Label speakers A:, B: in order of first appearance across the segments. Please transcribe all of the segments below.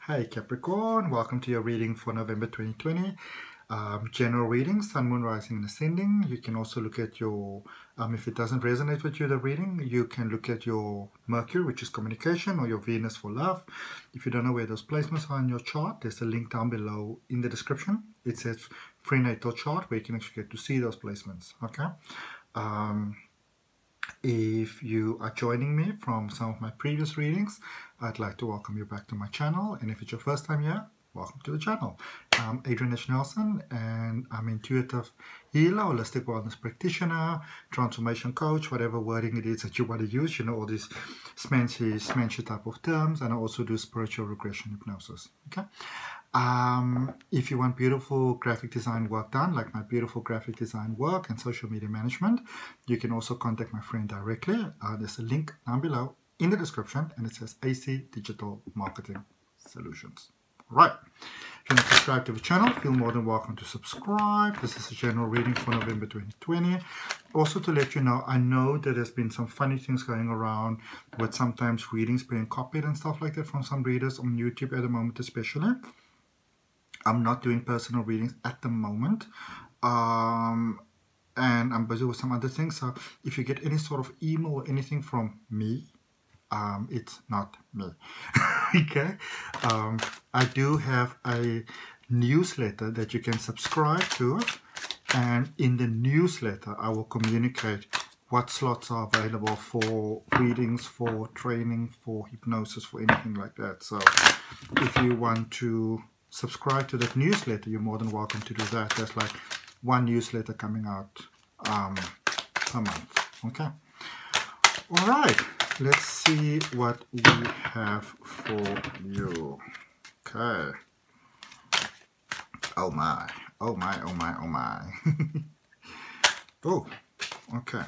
A: Hey Capricorn, welcome to your reading for November 2020. General reading, Sun, Moon, Rising and Ascending. You can also look at your, if it doesn't resonate with you, the reading, you can look at your Mercury, which is communication, or your Venus for love. If you don't know where those placements are in your chart, there's a link down below in the description. It says free natal chart where you can actually get to see those placements, okay? If you are joining me from some of my previous readings, I'd like to welcome you back to my channel. And if it's your first time here, welcome to the channel. I'm Adrian H, and I'm intuitive healer, holistic wellness practitioner, transformation coach, whatever wording it is that you want to use, you know, all these smanchy type of terms. And I also do spiritual regression hypnosis, okay? If you want beautiful graphic design work done, like my beautiful graphic design work and social media management, you can also contact my friend directly. There's a link down below in the description, and it says AC Digital Marketing Solutions. Right. If you're not subscribed to the channel, feel more than welcome to subscribe. This is a general reading for November 2020. Also to let you know, I know that there's been some funny things going around with sometimes readings being copied and stuff like that from some readers on YouTube at the moment especially. I'm not doing personal readings at the moment, and I'm busy with some other things. So if you get any sort of email or anything from me, it's not me. Okay. I do have a newsletter that you can subscribe to, and in the newsletter I will communicate what slots are available for readings, for training, for hypnosis, for anything like that. So if you want to subscribe to that newsletter, you're more than welcome to do that. There's like one newsletter coming out per month. Okay. All right. Let's see what we have for you. Okay. Oh my. Oh my. Oh my. Oh my. Oh. Okay.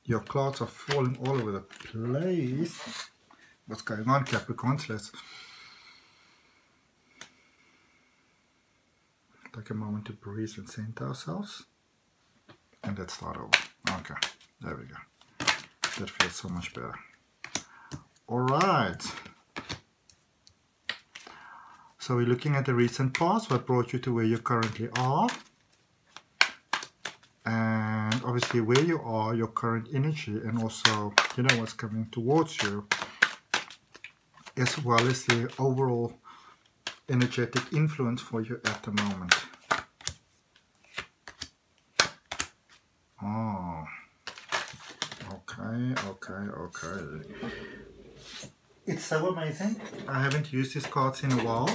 A: Your clouds are falling all over the place. What's going on, Capricorns? Let's take a moment to breathe and center ourselves. And let's start over. Okay, there we go. That feels so much better. Alright. So we're looking at the recent past, what brought you to where you currently are. And obviously where you are, your current energy, and also, you know, what's coming towards you, as well as the overall energetic influence for you at the moment. Oh, okay. It's so amazing. I haven't used these cards in a while,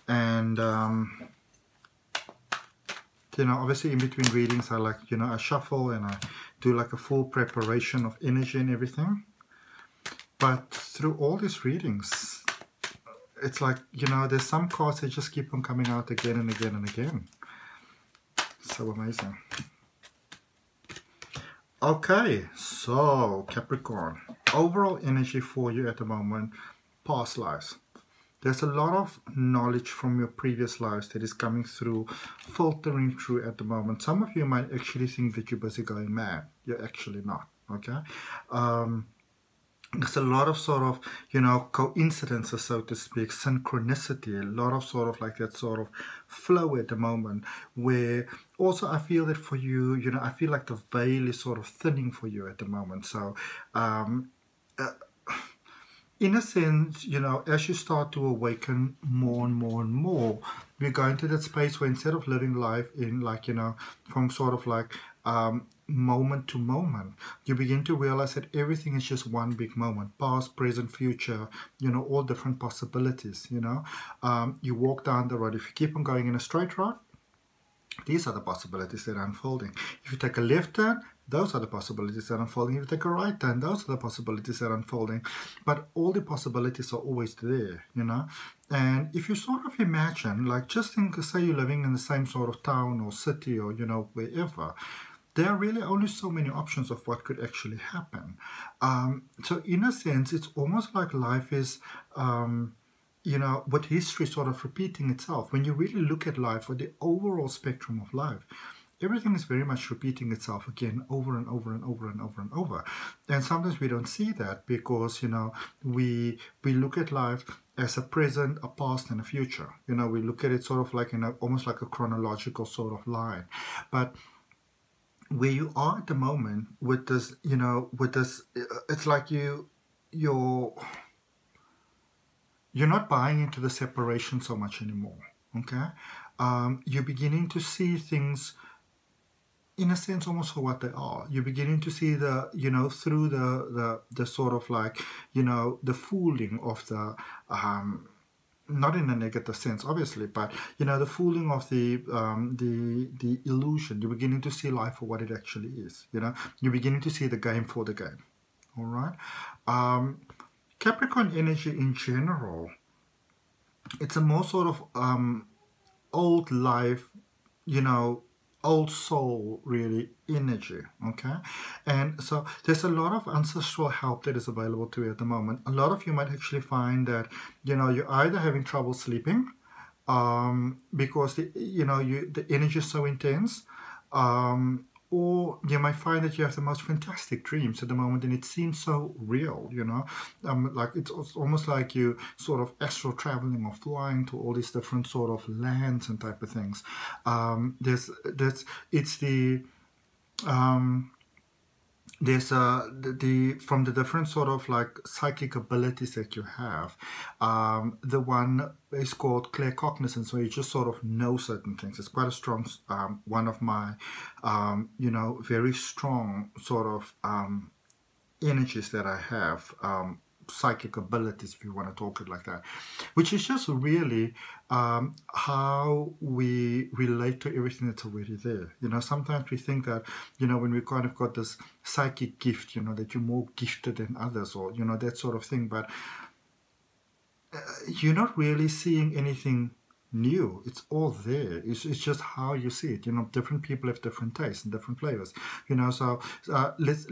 A: and you know, obviously in between readings I like, you know, I shuffle and I do like a full preparation of energy and everything. But through all these readings, it's like, you know, there's some cards that just keep on coming out again and again and again. So amazing. Okay, so Capricorn, overall energy for you at the moment, past lives. There's a lot of knowledge from your previous lives that is coming through, filtering through at the moment. Some of you might actually think that you're busy going mad. You're actually not, okay? There's a lot of sort of, you know, coincidences, so to speak, synchronicity, a lot of sort of like that sort of flow at the moment, where also I feel that for you, you know, I feel like the veil is sort of thinning for you at the moment. So, in a sense, you know, as you start to awaken more and more and more, we're going to that space where instead of living life in like, you know, from sort of like moment to moment, you begin to realize that everything is just one big moment, past, present, future, you know, all different possibilities, you know. You walk down the road, if you keep on going in a straight road, these are the possibilities that are unfolding. If you take a left turn, those are the possibilities that are unfolding. If you take a right turn, those are the possibilities that are unfolding. But all the possibilities are always there, you know. And if you sort of imagine, like just think, say you're living in the same sort of town or city or, you know, wherever, there are really only so many options of what could actually happen. So in a sense, it's almost like life is, you know, with history sort of repeating itself. When you really look at life, or the overall spectrum of life, everything is very much repeating itself again over and over and over and over and over. And sometimes we don't see that because, you know, we look at life as a present, a past, and a future. You know, we look at it sort of like in almost like a chronological sort of line. But where you are at the moment with this, you know, with this, it's like you're not buying into the separation so much anymore. Okay, you're beginning to see things in a sense almost for what they are. You're beginning to see the, you know, through the sort of like, you know, the fooling of the not in a negative sense obviously, but you know, the fooling of the illusion. You're beginning to see life for what it actually is. You know, you're beginning to see the game for the game. All right. Capricorn energy in general, it's a more sort of old life, you know, old soul really energy. Okay, and so there's a lot of ancestral help that is available to you at the moment. A lot of you might actually find that, you know, you're either having trouble sleeping because the energy is so intense, or you might find that you have the most fantastic dreams at the moment and it seems so real, you know, like it's almost like you sort of astral traveling or flying to all these different sort of lands and type of things. From the different sort of like psychic abilities that you have, the one is called claircognizance, where you just sort of know certain things. It's quite a strong one of my you know, very strong sort of energies that I have, psychic abilities, if you want to talk it like that, which is just really how we relate to everything that's already there. You know, sometimes we think that, you know, when we kind of got this psychic gift, you know, that you're more gifted than others, or, you know, that sort of thing, but you're not really seeing anything new. It's all there. It's just how you see it. You know, different people have different tastes and different flavors, you know. So let's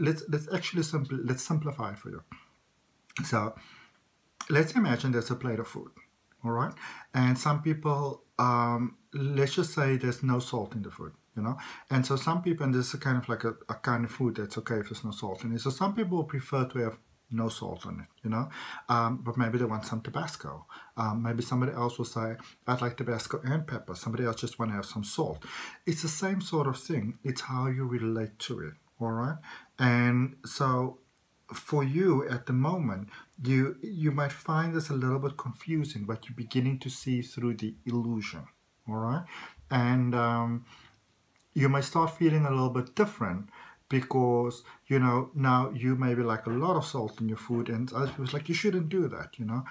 A: actually let's simplify it for you. So let's imagine there's a plate of food, all right? And some people, let's just say there's no salt in the food, you know? And so some people, and this is kind of like a kind of food that's okay if there's no salt in it. So some people prefer to have no salt on it, you know? But maybe they want some Tabasco. Maybe somebody else will say, I'd like Tabasco and pepper. Somebody else just want to have some salt. It's the same sort of thing. It's how you relate to it, all right? And so for you at the moment, you might find this a little bit confusing, but you're beginning to see through the illusion, all right? And you might start feeling a little bit different because, you know, now you maybe like a lot of salt in your food, and other people's like, you shouldn't do that, you know.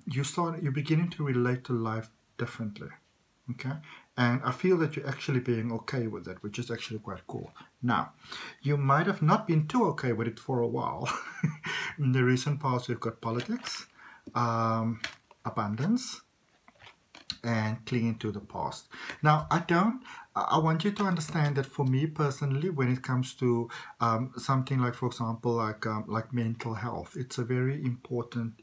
A: You're beginning to relate to life differently. Okay, and I feel that you're actually being okay with it, which is actually quite cool. Now, you might have not been too okay with it for a while. In the recent past, we've got politics, abundance, and clinging to the past. Now, I want you to understand that for me personally, when it comes to something like, for example, like mental health, it's a very important,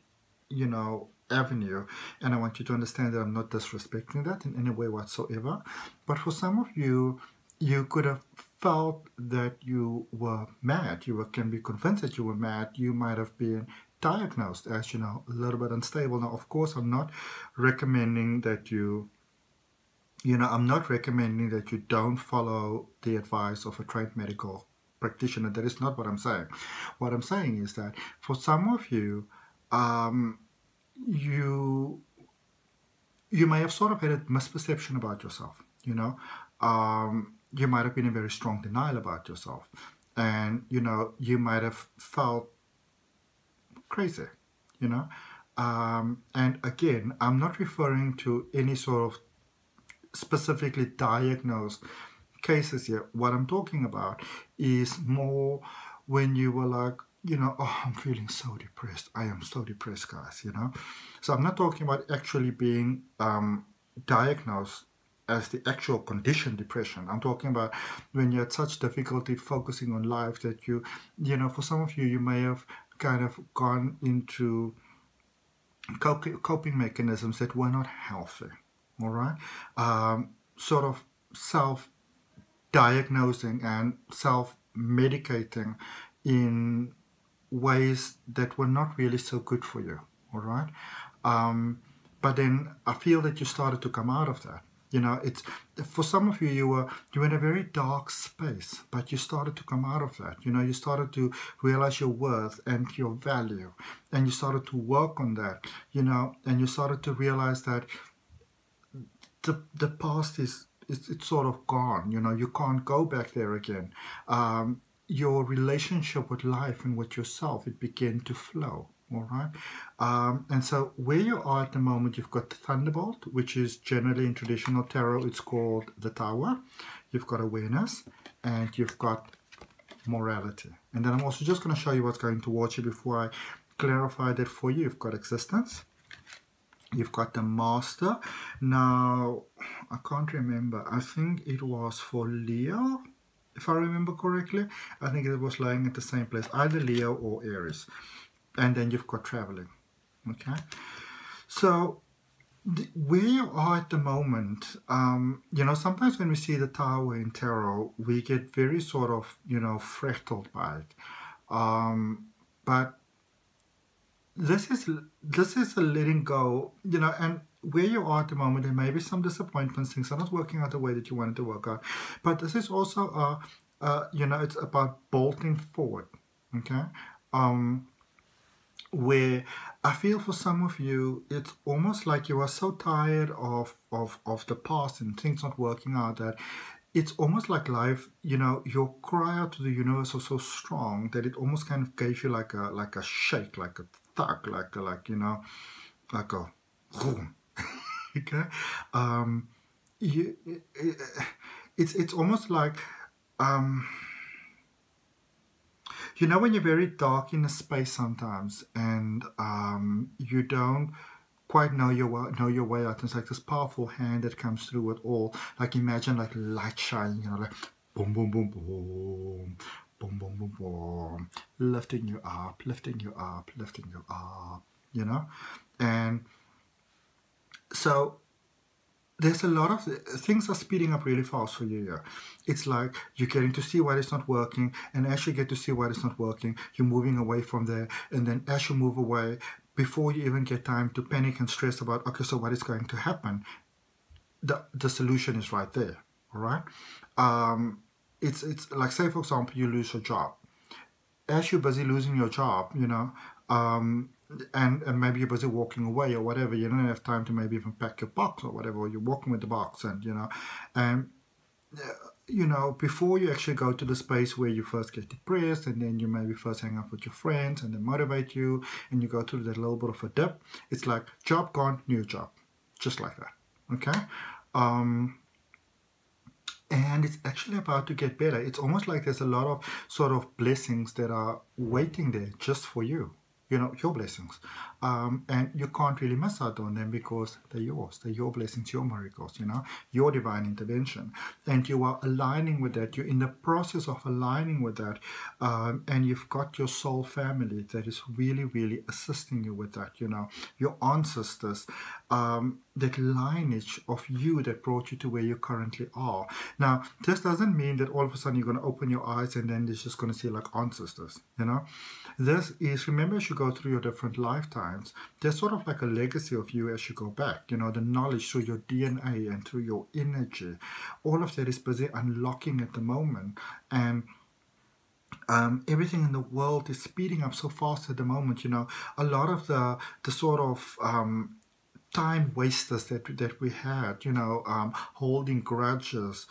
A: you know, avenue, and I want you to understand that I'm not disrespecting that in any way whatsoever. But for some of you, you could have felt that you were mad. Can be convinced that you were mad. You might have been diagnosed as, you know, a little bit unstable. Now, of course, I'm not recommending that I'm not recommending that you don't follow the advice of a trained medical practitioner. That is not what I'm saying. What I'm saying is that for some of you, you may have sort of had a misperception about yourself, you know. You might have been in very strong denial about yourself, and, you know, you might have felt crazy, you know. And again, I'm not referring to any sort of specifically diagnosed cases here. What I'm talking about is more when you were like, you know, oh, I'm feeling so depressed. I am so depressed, guys, you know. So I'm not talking about actually being diagnosed as the actual condition depression. I'm talking about when you had such difficulty focusing on life that you know, for some of you, you may have kind of gone into coping mechanisms that were not healthy, all right? Sort of diagnosing and self-medicating in ways that were not really so good for you, all right? But then I feel that you started to come out of that. You know, it's for some of you, you were in a very dark space, but you started to come out of that. You know, you started to realize your worth and your value, and you started to work on that. You know, and you started to realize that the past is it's sort of gone. You know, you can't go back there again. Your relationship with life and with yourself, it began to flow. All right, and so where you are at the moment, you've got the Thunderbolt, which is generally in traditional tarot, it's called the Tower. You've got awareness, and you've got morality. And then I'm also just going to show you what's going towards you before I clarify that for you. You've got existence. You've got the Master. Now, I can't remember. I think it was for Leo, if I remember correctly. I think it was lying at the same place, either Leo or Aries. And then you've got traveling. Okay, so where you are at the moment, you know, sometimes when we see the Tower in tarot, we get very sort of, you know, fractaled by it. But this is a letting go, you know, and where you are at the moment, there may be some disappointments, things are not working out the way that you wanted to work out. But this is also, you know, it's about bolting forward. Okay. Where I feel for some of you, it's almost like you are so tired of the past and things not working out that it's almost like life, you know, your cry out to the universe was so strong that it almost kind of gave you like a shake, like a thug, like you know, like a boom. Okay, it's almost like you know, when you're very dark in a space sometimes, and you don't quite know your way out. It's like this powerful hand that comes through with all, like imagine like light shining, you know, like boom, boom, boom, boom, boom, boom, boom, boom, lifting you up, lifting you up, lifting you up, you know, and so there's a lot of things are speeding up really fast for you here. It's like you're getting to see why it's not working, and as you get to see why it's not working, you're moving away from there, and then as you move away, before you even get time to panic and stress about, okay, so what is going to happen, the solution is right there. All right, it's like, say for example, you lose your job. As you're busy losing your job, you know, and maybe you're busy walking away or whatever, you don't have time to maybe even pack your box or whatever, or you're walking with the box, and you know, and you know, before you actually go to the space where you first get depressed, and then you maybe first hang out with your friends and they motivate you, and you go through that little bit of a dip, it's like job gone, new job, just like that. Okay, and it's actually about to get better. It's almost like there's a lot of sort of blessings that are waiting there just for you. You know, your blessings, and you can't really miss out on them because they're yours. They're your blessings, your miracles, you know, your divine intervention, and you are aligning with that. You're in the process of aligning with that, and you've got your soul family that is really, really assisting you with that. You know, your ancestors, that lineage of you that brought you to where you currently are. Now, this doesn't mean that all of a sudden you're going to open your eyes and then it's just going to see like ancestors. You know, this is, remember, as you go through your different lifetimes, there's sort of like a legacy of you as you go back, you know, the knowledge through your DNA and through your energy. All of that is busy unlocking at the moment, and everything in the world is speeding up so fast at the moment. You know, a lot of the sort of time wasters that we had, you know, holding grudges.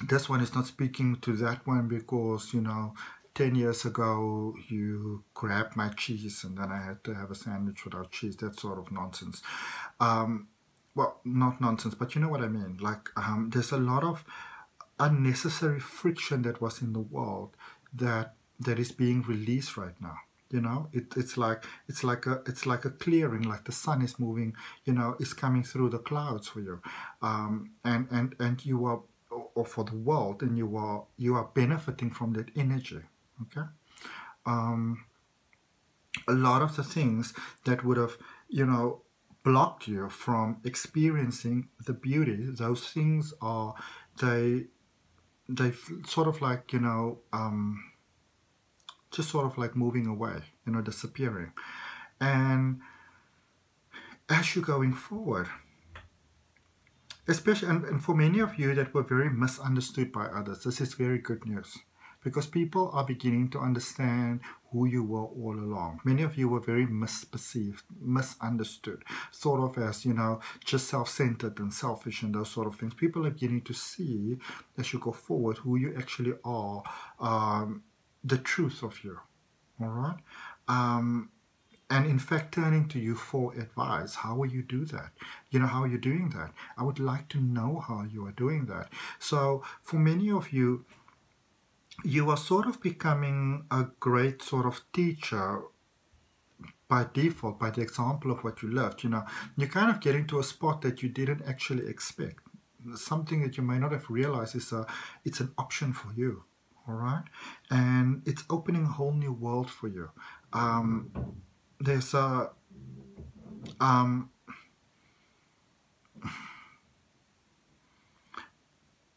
A: This one is not speaking to that one because, you know, 10 years ago, you grabbed my cheese and then I had to have a sandwich without cheese. That sort of nonsense. Well, not nonsense, but you know what I mean. Like, there's a lot of unnecessary friction that was in the world that is being released right now. You know, it's like a clearing, like the sun is moving, you know, is coming through the clouds for you, and you are, or for the world, and you are benefiting from that energy. Okay, a lot of the things that would have, you know, blocked you from experiencing the beauty, those things are they sort of like, you know, just sort of like moving away, you know, disappearing. And as you're going forward, especially, and for many of you that were very misunderstood by others, this is very good news, because people are beginning to understand who you were all along. Many of you were very misperceived, misunderstood, sort of as, you know, just self-centered and selfish and those sort of things. People are beginning to see, as you go forward, who you actually are, the truth of you, all right? And in fact, turning to you for advice. How will you do that? You know, how are you doing that? I would like to know how you are doing that. So for many of you, you are sort of becoming a great sort of teacher by default, by the example of what you lived. You know, you're kind of getting to a spot that you didn't actually expect. Something that you may not have realized is it's an option for you, all right? And it's opening a whole new world for you. There's a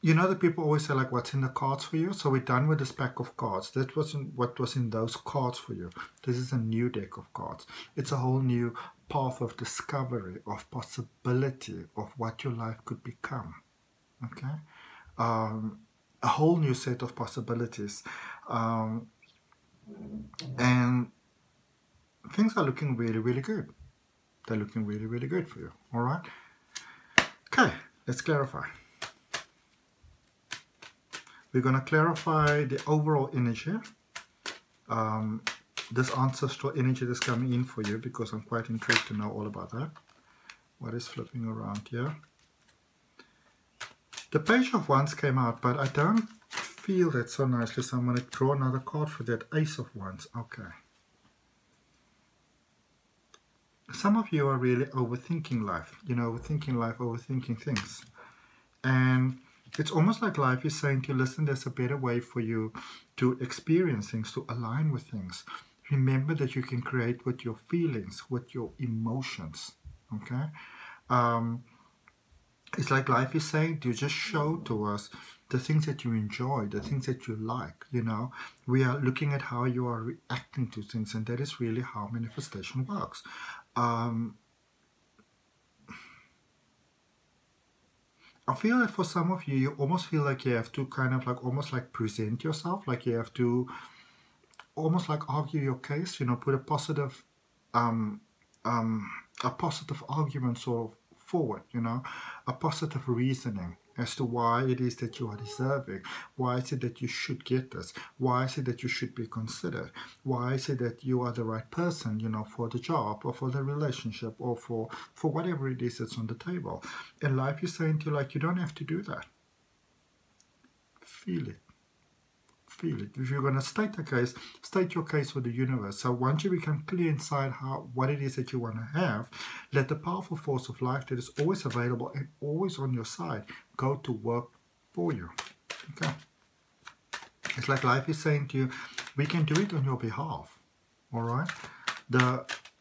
A: you know, the people always say, like, what's in the cards for you? So we're done with this pack of cards. That wasn't what was in those cards for you. This is a new deck of cards. It's a whole new path of discovery, of possibility, of what your life could become. Okay? A whole new set of possibilities. And things are looking really, really good. They're looking really, really good for you. All right? Okay, let's clarify. We're going to clarify the overall energy. This ancestral energy that's coming in for you, because I'm quite intrigued to know all about that. What is flipping around here? The Page of Wands came out, but I don't feel that so nicely, so I'm going to draw another card for that. Ace of Wands. Okay. Some of you are really overthinking life, you know, overthinking life, overthinking things. And it's almost like life is saying to you, listen, there's a better way for you to experience things, to align with things. Remember that you can create with your feelings, with your emotions, okay? It's like life is saying to you, just show to us the things that you enjoy, the things that you like, you know. We are looking at how you are reacting to things, and that is really how manifestation works. I feel that for some of you, you almost feel like you have to kind of like almost like present yourself, like you have to almost like argue your case, you know, put a positive argument sort of forward, you know, a positive reasoning as to why it is that you are deserving, why is it that you should get this, why is it that you should be considered, why is it that you are the right person, you know, for the job or for the relationship or for whatever it is that's on the table. And life is saying to you, like, you don't have to do that. Feel it. Feel it. If you're going to state a case, state your case with the universe. So once you become clear inside what it is that you want to have, let the powerful force of life that is always available and always on your side go to work for you. Okay. It's like life is saying to you, we can do it on your behalf. All right.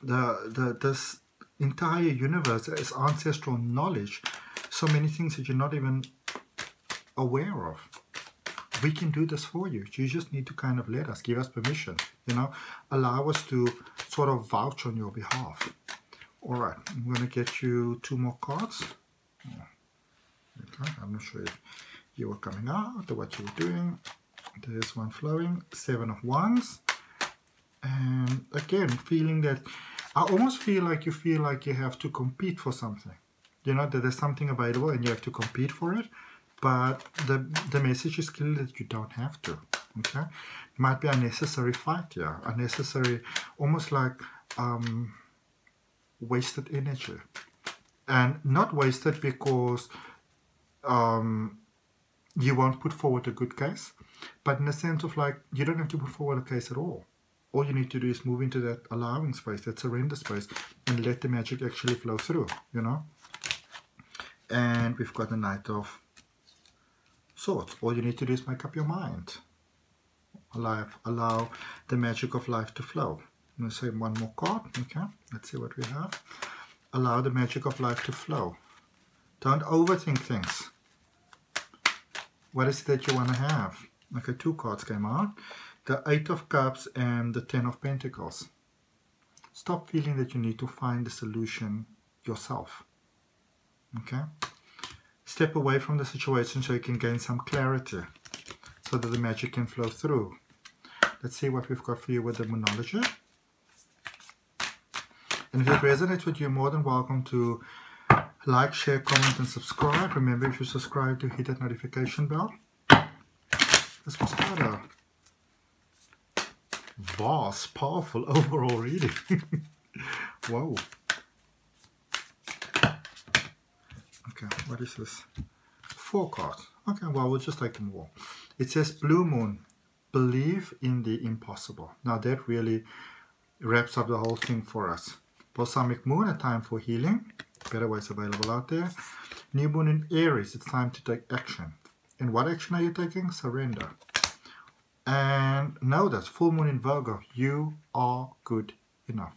A: This entire universe is ancestral knowledge. So many things that you're not even aware of. We can do this for you. You just need to kind of let us, give us permission, you know, allow us to sort of vouch on your behalf. All right, I'm going to get you 2 more cards. Okay, I'm not sure if you were coming out or what you were doing. There's one flowing, 7 of Wands. And again, feeling that, I almost feel like you have to compete for something. You know, that there's something available and you have to compete for it. But the message is clear that you don't have to, okay? It might be a necessary fight here, unnecessary, almost like wasted energy. And not wasted because you won't put forward a good case, but in the sense of like, you don't have to put forward a case at all. All you need to do is move into that allowing space, that surrender space, and let the magic actually flow through, you know? And we've got the Knight of Swords. All you need to do is make up your mind. Allow the magic of life to flow. I'm going to say one more card. Okay, let's see what we have. Allow the magic of life to flow. Don't overthink things. What is it that you want to have? Okay, 2 cards came out. The 8 of Cups and the 10 of Pentacles. Stop feeling that you need to find the solution yourself. Okay? Step away from the situation so you can gain some clarity, so that the magic can flow through. Let's see what we've got for you with the Moonology. And if it resonates with you, you're more than welcome to like, share, comment, and subscribe. Remember, if you subscribe, to hit that notification bell. This was quite a vast, powerful overall reading. Whoa. Okay, what is this? 4 cards. Okay, well, we'll just take them all. It says, Blue Moon, believe in the impossible. Now, that really wraps up the whole thing for us. Balsamic Moon, a time for healing. Better ways available out there. New Moon in Aries, it's time to take action. And what action are you taking? Surrender. And know that Full Moon in Virgo, you are good enough.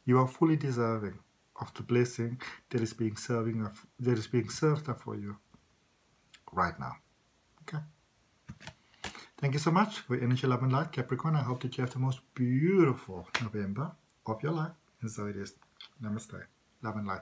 A: You are fully deserving of the blessing that is being served up for you right now. Okay. Thank you so much for your energy, love, and light, Capricorn. I hope that you have the most beautiful November of your life. And so it is. Namaste. Love and light.